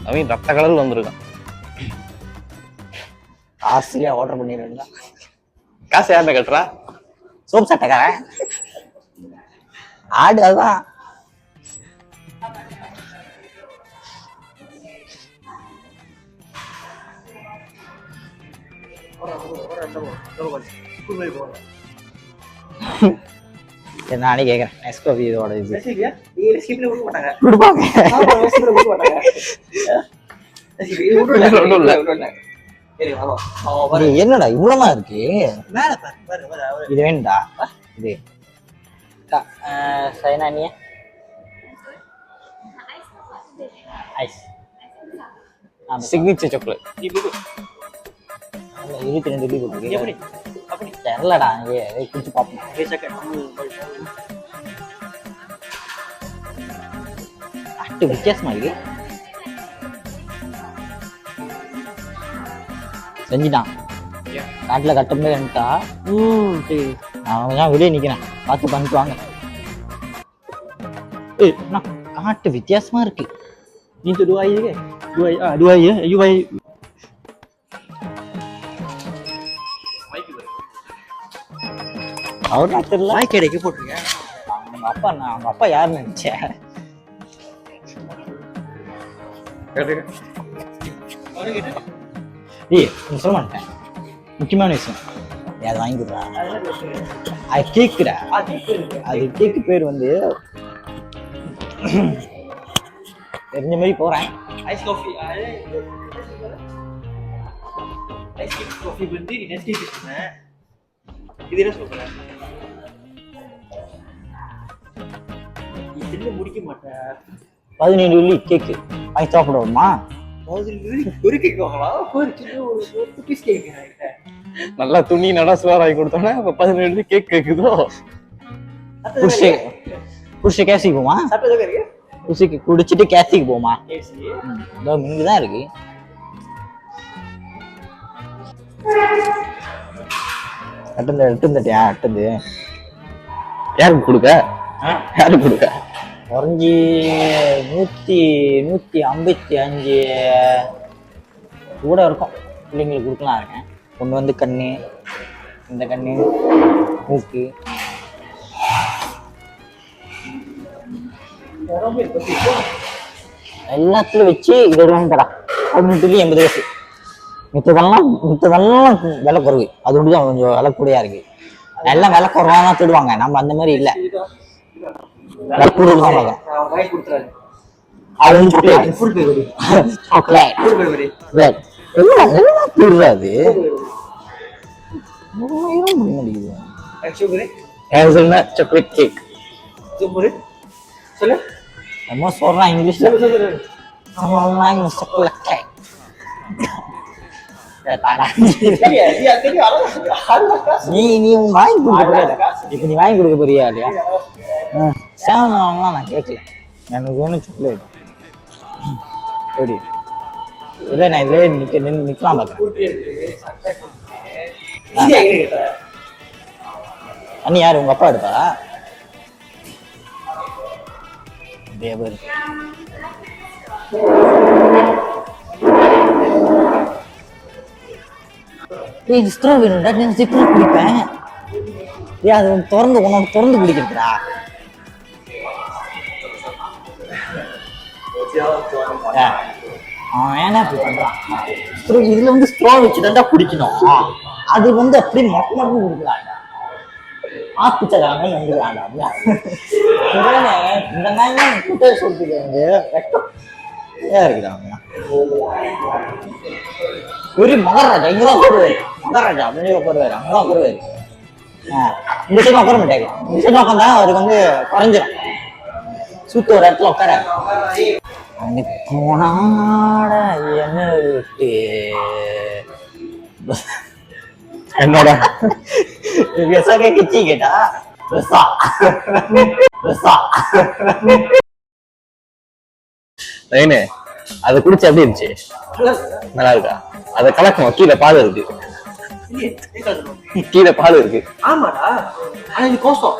அவன் ரத்த கலர்ல வந்திருக்கான். காசுலயே ஆர்டர் பண்ணிடுறா. காசு யாருமே கட்டுறா? சோப் சட்டைக்காரன். ஆடு அதுதான். நானே கேக்குறேன். நெஸ்கோஃபி இதோட இது கொடுப்பாங்க. என்னடா இவ்வளவுதான் இருக்கு? இது வேண்டா. இது சைனானியா ஐஸ் சிக்னேச்சர் சாக்லேட். 22 டிகிரி போட்டுருக்கு. தெரியலடா, குடிச்சு பார்ப்போம். அட்டு வித்தியாசமா இருக்கு. செஞ்சுட்டான். காட்டுல கட்டும்போது வந்துட்டா அவன் வெளியே நிக்கிறேன். பார்த்து பண்ணிட்டு வாங்க. காட்டு வித்தியாசமா இருக்கு. Ni untuk 2 air ke? 2 air ya. You buy. அவர் தெரியல. Mai கடைக்கு போட்டுருங்க. அவங்க அப்பா யாருன்னு நினைச்சேன். சொல்ல மாட்டேன். முக்கியமான விஷயம் அதை வாங்கி கொடுறா. அது கேக்குறா. அது கேக்கு பேர் வந்து தெரிஞ்ச மாதிரி போறேன். ஐஸ் காஃபி ஐஸ் காஃபி வந்து நீ நெஸ்டி பேசுறேன். இது என்ன சொல்றேன்? இது முடிக்க மாட்டேன். 17 வெள்ளி கேக்கு வாங்கி சாப்பிடுவோமா? 17 வெள்ளி ஒரு கேக் வாங்கலாம். ஒரு பீஸ் கேக் நல்லா துணி நல்லா சுவார் ஆகி கொடுத்தோன்னா 17 கேக் கேக்குதோ. குடிச்சு கேசிக்கு போமா? சாப்பிட்டதா இருக்கு. குடிச்சு குடிச்சிட்டு கேசிக்கு போமா? இதோ மிங்குதான் இருக்கு. எட்டுந்தட்டியா? எட்டுந்து யாருக்கு கொடுக்க? யாருக்கு கொடுக்க? குறைஞ்சி 155 கூட இருக்கும். பிள்ளைங்களுக்கு கொடுக்கலாம் இருக்கேன். ஒன்று வந்து கண்ணு, இந்த கண்ணு, மூக்கு எல்லாத்துலயும் வச்சு 20 வாங்கி தரா. 18 80 காசு. மித்ததெல்லாம் விலை குறைவு. அது ஒன்று தான் கொஞ்சம் விலை கூடயா இருக்கு. எல்லாம் விலை குறைவா தான் தேடுவாங்க. நம்ம அந்த மாதிரி இல்லை. சாக்லேட் கேக் சொல்றான் இங்கிலீஷ்ல. நீ வாங்கி கொடுக்க. இப்ப நீ வாங்கி கொடுக்க போறியா இல்லையா? நான் கேட்கல. எனக்கு வேணும் சாக்லேட். எப்படி இல்லை? நான் இதே நிக்கலாம் பார்க்கறேன். அண்ணி யாரு? உங்க அப்பா எடுப்பாரா? தேவர் ஸ்ட்ரா வேணும்டா. நான் சிப்ரா குடிப்பேன். அது திறந்து உனக்கு திறந்து குடிக்கிறதுடா. ஏன்னா இப்படி பண்றான். இதுல வந்து ஸ்ட்ரா வச்சுட்டா குடிக்கணும். அது வந்து அப்படியே மொத்தமாக குடிக்கலாம். ஆப்பிச்சக்காரங்க வந்துடுறாங்க. இந்த நாய் குட்டை சொல்லிட்டு வந்து இருக்குதாங்க. ஒரு மகாராஜா இங்கதான் போடுவாரு. மகாராஜா அப்படின்னு போடுவாரு. அங்கதான் போடுவாரு. இந்த சைடு உட்கார மாட்டாங்க. இந்த சைடு உட்காந்தா அவருக்கு வந்து குறைஞ்சிடும். சுத்த ஒரு இடத்துல உட்கார போனாட என்ன விட்டு என்னோட கிச்சி கேட்டா அது குடிச்சு எப்படி இருந்துச்சு? நல்லா இருக்கா? அதை கலக்கணும். கீழே பால் இருக்கு. கீழே பால் இருக்கு. ஆமாடா. ஆனா இது கோசம்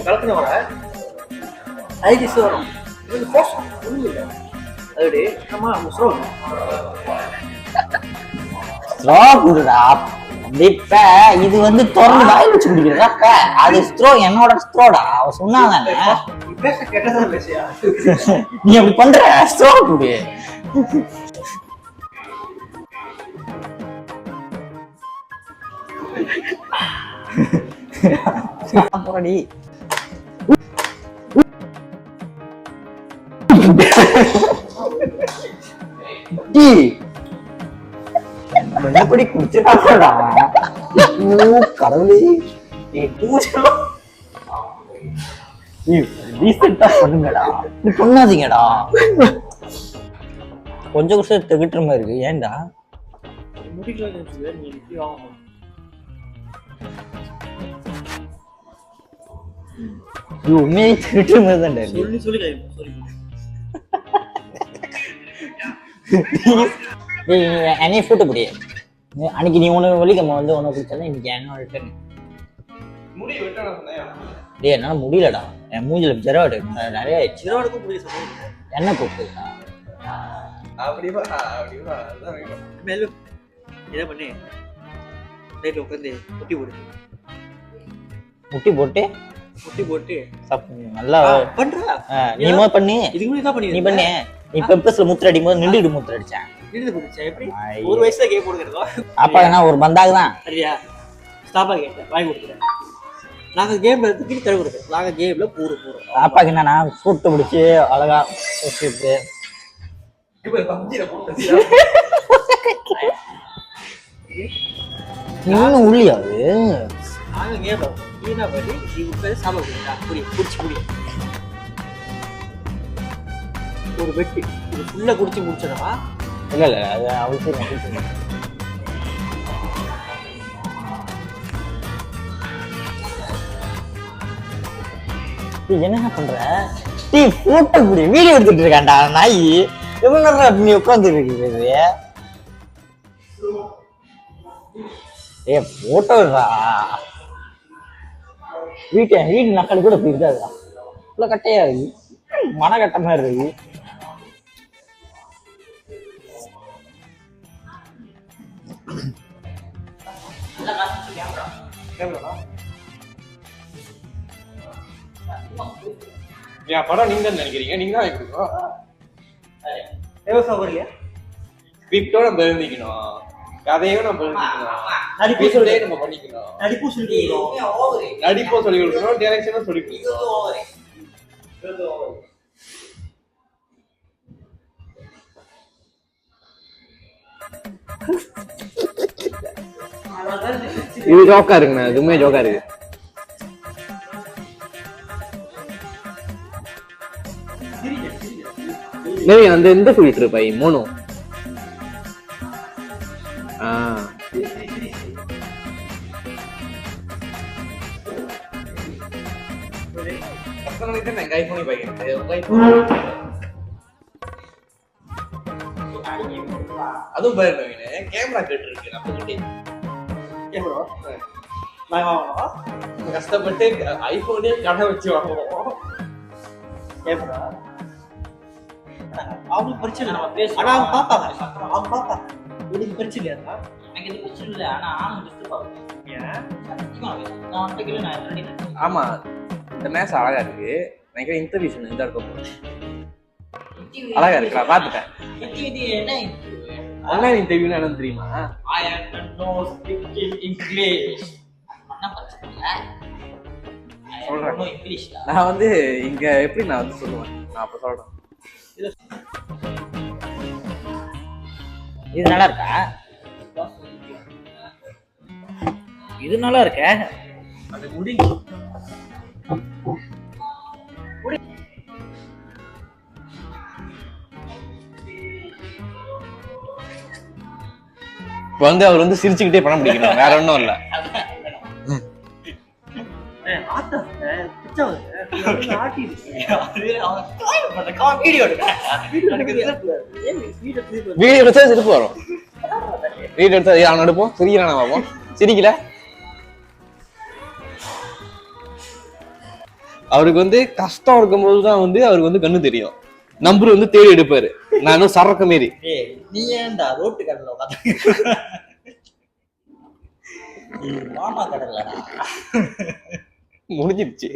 கலக்கணும். வர ஐடிஸ் வரும். அதோட நம்ம சொல்றோம் ஸ்ட்ரா குடுடா. இப்ப இது வந்து திறந்து வாயில வச்சு குடிக்கிறதா? அது ஸ்ட்ரோ, என்னோட ஸ்ட்ரோடா. அவ சொன்னாதானே. பேச கேட்டதான் பேசியா நீ அப்படி பண்ற. ஸ்ட்ரோ குடி. போடி. எப்படி குடிச்சிருக்காடா கடவுளே. டீசெண்டா பண்ணுங்கடா, நீ பண்ணாதீங்கடா. கொஞ்சம் வருஷம் திகட்டுற மாதிரி இருக்கு. ஏன்டா முடிக்கல நீ இப்படி வாங்க இது உண்மையை திகட்டுற மாதிரி தான்டா சொல்லி சொல்லி சொல்லி என்னைய போட்டு புரிய. அன்னைக்கு நீ உனக்கு வலிக்கம்மா வந்து உனக்கு குடிச்சாலும் இன்னைக்கு என்னோட முடி வெட்டணும் சொன்னேன். டேய் என்னால முடியலடா. என் மூஞ்சில ஜெராய்டு நிறைய ஆயிடுச்சு. ஜெராய்டுக்கும் முடிய சொன்னேன். என்ன போட்டுடா அப்படிவா அதான் வேணும். மேல என்ன பண்ணி நைட் உட்காந்து முட்டி போடு. முட்டி போட்டு நல்லா பண்றா. நீ மோ பண்ணி. இதுக்கு முன்னாடி தான் பண்ணி. நீ பண்ணு. நீ பெப்பஸ்ல முத்திர அடிக்கும் போது நின்றுட்டு முத்திர அடிச்சேன். எப்படி ஒரு வயசுல கேம் போடுறதோ அப்பா என்ன ஒரு பந்தாக தான். சரியா ஸ்டாப்பா கேட்டேன் வாங்கி கொடுத்துறேன். நாங்க கேம்ல இருந்து தர கொடுத்தோம். நாங்க கேம்ல போறோம். அப்பாக்கு என்ன நான் கூட்டு பிடிச்சி அழகா வச்சுட்டு இன்னும் உள்ளியாது. நாங்க கேம்ல நீனா பண்ணி நீ உட்காந்து சாப்பிடுறா. குடிச்சு ஒரு வெட்டி இது ஃபுல்லா குடிச்சு முடிச்சிடவா? இல்ல அது அவசியம். என்ன பண்ற? டீ போட்டோ குடி. வீடியோ எடுத்துட்டு இருக்கான்டா நாய். எவ்வளவு நேரம் நீ உட்கார்ந்து இருக்கிறது? ஏ போட்டோடா. வீட்டு நக்கல் கூட இப்படி இருக்காதுடா. இவ்வளவு கட்டையா இருக்கு. மனக்கட்ட மாதிரி இருக்கு. என் படம் நீங்க தான் நினைக்கிறீங்க. நீங்க தான் கொடுக்கணும். விவசாயம் வரலையா? ஸ்கிரிப்டோட தெரிஞ்சுக்கணும், கதையும் நம்ம தெரிஞ்சுக்கணும், நடிப்பு நம்ம பண்ணிக்கணும். நடிப்பு சொல்லி கொடுக்கணும், டைரக்ஷனும் சொல்லி கொடுக்கணும். இது ஜோக்கா இருக்குண்ணா. இதுவுமே ஜோக்கா இருக்கு. அந்த எந்த சொல்லிட்டு இருப்பாய் மோனோ? அதுவும் கேமரா கேட்டு இருக்கு. நம்ம கஷ்டப்பட்டு ஐபோனே கடை வச்சு வாங்குவோம். கேமரா அவங்களுக்கு பிரச்சனை நம்ம பேச. ஆனா அவங்க பாப்பாங்க. எனக்கு பிரச்சனை இல்லையா? எனக்கு எதுவும் பிரச்சனை இல்லை. ஆனா ஆணும் டிஸ்டர்ப் ஆமா, இந்த மேட்ச் அழகா இருக்கு. எனக்கு இன்டர்வியூஷன் இந்த இருக்கும் அழகா இருக்கு. நான் பாத்துட்டேன். ஆன்லைன் இன்டர்வியூன்னு என்னன்னு தெரியுமா? சொல்றேன். நான் வந்து இங்க எப்படி நான் வந்து சொல்லுவேன். நான் அப்ப சொல்றேன். இது நல்லா இருக்கா? இது நல்லா இருக்க. அது முடி இப்ப வந்து அவர் வந்து சிரிச்சுக்கிட்டே பணம் பிடிக்கணும், வேற ஒன்றும் இல்லை. வீடியோ எடுத்தா சிரிப்பு வரும். வீடியோ எடுத்தா அவன் எடுப்போம், சிரிக்கிறான் பார்ப்போம். சிரிக்கல. அவருக்கு வந்து கஷ்டம் இருக்கும்போது தான் வந்து அவருக்கு வந்து கண்ணு தெரியும். நம்பர் வந்து தேடி எடுப்பாரு. நானும் சரக்கு மாரி. ஏய் நீ ஏன்டா ரோட்டு கடையில உட்காந்து மாமா கடலடா முடிஞ்சிருச்சு.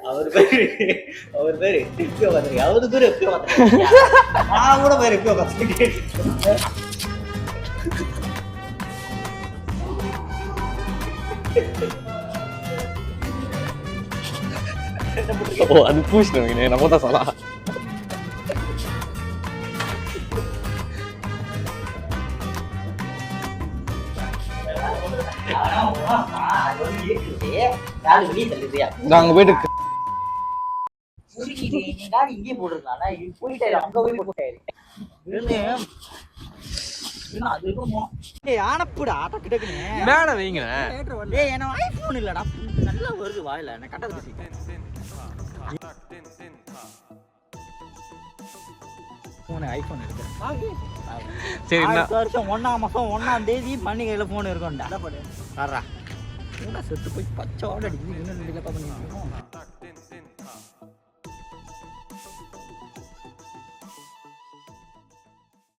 அவர் பேரு எப்பயோ வந்துருக்கு. அவரு பேரு எப்பயோ வந்துருக்கு. நான் கூட பேரு எப்பயோ வந்துருக்கு. ஓ அது பூசினவங்க நம்ம தான் சொல்லலாம். நாங்க போயிட்டு இங்கே போட்டுருக்காங்க போயிட்டாரு அங்க போய் போட்டாரு ஆனப்புடா டக்கு டக்குன்னு மேல வைங்க. ஏய் என்ன ஐபோன் இல்லடா நல்லா வருது வாயில நான் கட்ட போன் ஐபோன் இருக்கு சரி அடுத்த வருஷம் 1ஆம் மாசம் 1ஆம் தேதி பண்டிகையில போன் இருக்கும்டா வர்றா செத்து போய் பச்சை ஓட அடிக்குது இன்னும் பண்ணிருக்கோம்